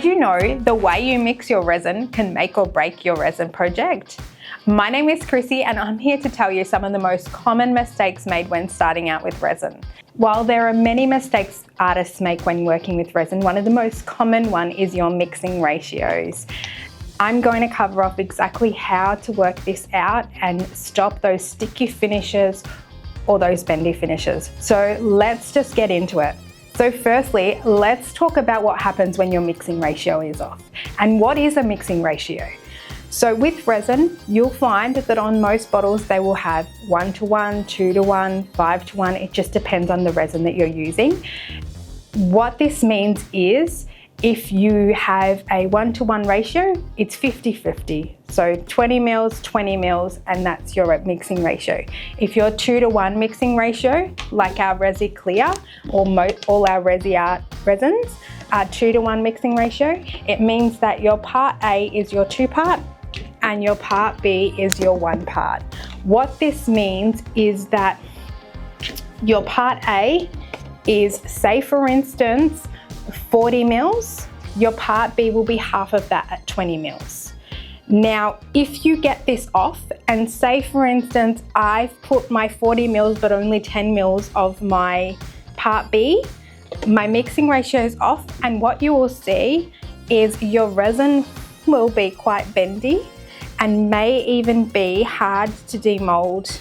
Did you know the way you mix your resin can make or break your resin project? My name is Chrissy and I'm here to tell you some of the most common mistakes made when starting out with resin. While there are many mistakes artists make when working with resin, one of the most common one is your mixing ratios. I'm going to cover off exactly how to work this out and stop those sticky finishes or those bendy finishes. So let's just get into it. So firstly, let's talk about what happens when your mixing ratio is off. And what is a mixing ratio? So with resin, you'll find that on most bottles they will have 1:1, 2:1, 5:1, it just depends on the resin that you're using. What this means is if you have a 1:1 ratio, it's 50-50. So 20 mils, 20 mils, and that's your mixing ratio. If you're 2:1 mixing ratio, like our Resi Clear or all our ResiArt resins are 2:1 mixing ratio, it means that your part A is your 2 part and your part B is your 1 part. What this means is that your part A is, say for instance, 40 mils, your part B will be half of that at 20 mils. Now, if you get this off and say for instance, I've put my 40 mils but only 10 mils of my part B, my mixing ratio is off, and what you will see is your resin will be quite bendy and may even be hard to demold.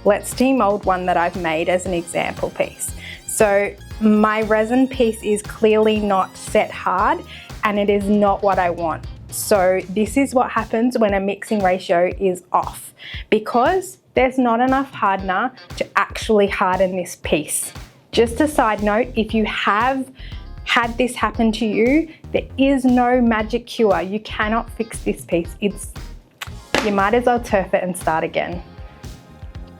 Let's demold one that I've made as an example piece. So my resin piece is clearly not set hard and it is not what I want. So this is what happens when a mixing ratio is off, because there's not enough hardener to actually harden this piece. Just a side note, if you have had this happen to you, there is no magic cure. You cannot fix this piece. You might as well turf it and start again.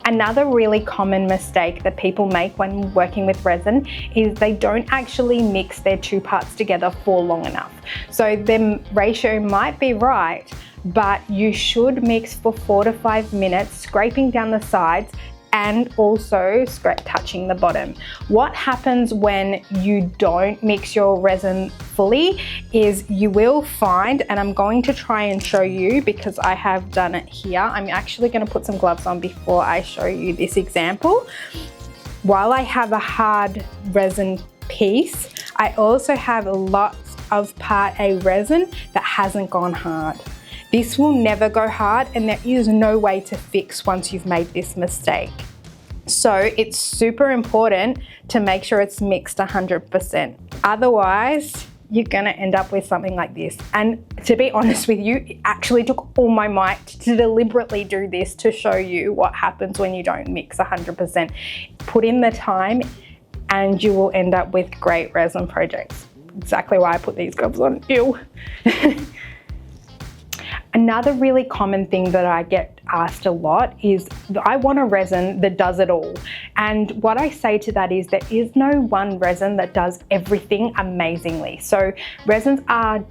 Another really common mistake that people make when working with resin is they don't actually mix their 2 parts together for long enough. So the ratio might be right, but you should mix for 4 to 5 minutes, scraping down the sides and also touching the bottom. What happens when you don't mix your resin fully is you will find, and I'm going to try and show you because I have done it here. I'm actually going to put some gloves on before I show you this example. While I have a hard resin piece, I also have lots of part A resin that hasn't gone hard. This will never go hard and there is no way to fix once you've made this mistake. So it's super important to make sure it's mixed 100%. Otherwise, you're gonna end up with something like this. And to be honest with you, it actually took all my might to deliberately do this to show you what happens when you don't mix 100%. Put in the time and you will end up with great resin projects. Exactly why I put these gloves on, ew. Another really common thing that I get asked a lot is, I want a resin that does it all. And what I say to that is there is no one resin that does everything amazingly. So resins are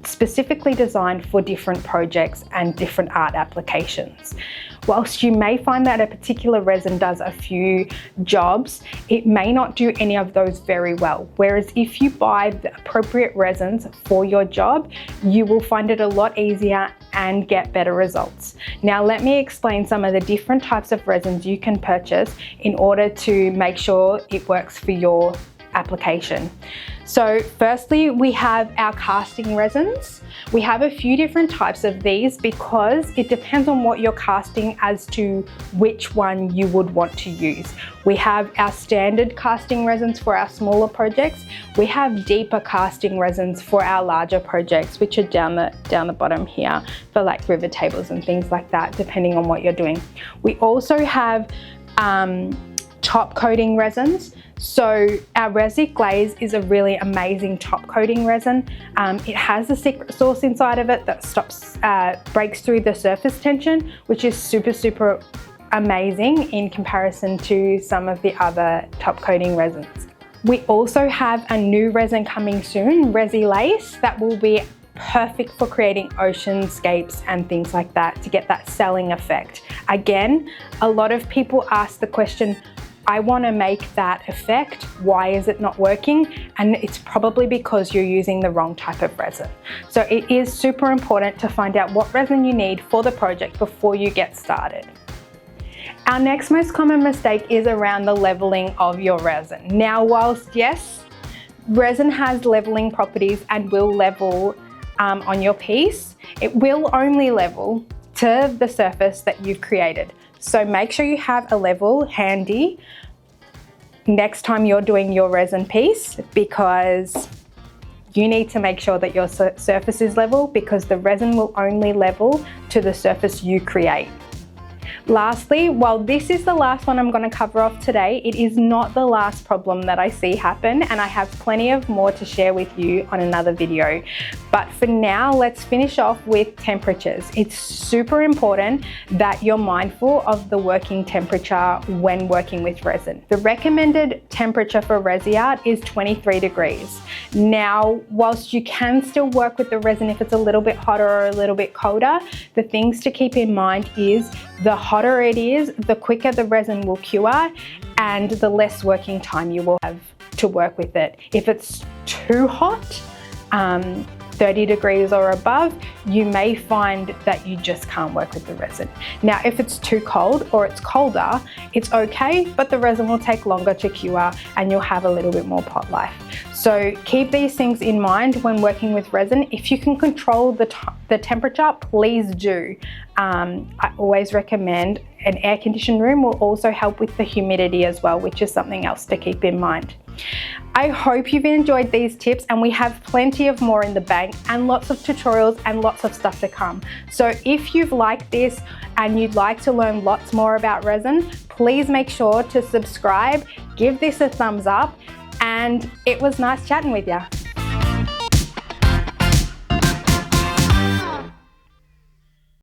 specifically designed for different projects and different art applications. Whilst you may find that a particular resin does a few jobs, it may not do any of those very well. Whereas if you buy the appropriate resins for your job, you will find it a lot easier and get better results. Now let me explain some of the different types of resins you can purchase in order to make sure it works for your application. So firstly, we have our casting resins. We have a few different types of these because it depends on what you're casting as to which one you would want to use. We have our standard casting resins for our smaller projects. We have deeper casting resins for our larger projects, which are down the bottom here for like river tables and things like that, depending on what you're doing. We also have top coating resins. So our Resi Glaze is a really amazing top coating resin. It has a secret sauce inside of it that breaks through the surface tension, which is super amazing in comparison to some of the other top coating resins. We also have a new resin coming soon, Resi Lace, that will be perfect for creating oceanscapes and things like that to get that selling effect. Again, a lot of people ask the question, I want to make that effect. Why is it not working? And it's probably because you're using the wrong type of resin. So it is super important to find out what resin you need for the project before you get started. Our next most common mistake is around the leveling of your resin. Now, whilst yes, resin has leveling properties and will level on your piece, it will only level to the surface that you've created. So make sure you have a level handy next time you're doing your resin piece, because you need to make sure that your surface is level, because the resin will only level to the surface you create. Lastly, while this is the last one I'm going to cover off today, it is not the last problem that I see happen, and I have plenty of more to share with you on another video. But for now, let's finish off with temperatures. It's super important that you're mindful of the working temperature when working with resin. The recommended temperature for ResiArt is 23 degrees. Now, whilst you can still work with the resin if it's a little bit hotter or a little bit colder, the things to keep in mind is the hotter it is, the quicker the resin will cure and the less working time you will have to work with it. If it's too hot, 30 degrees or above, you may find that you just can't work with the resin. Now, if it's too cold or it's colder, it's okay, but the resin will take longer to cure and you'll have a little bit more pot life. So keep these things in mind when working with resin. If you can control the temperature, please do. I always recommend an air-conditioned room will also help with the humidity as well, which is something else to keep in mind. I hope you've enjoyed these tips, and we have plenty of more in the bank and lots of tutorials and lots of stuff to come. So if you've liked this and you'd like to learn lots more about resin, please make sure to subscribe, give this a thumbs up, and it was nice chatting with you.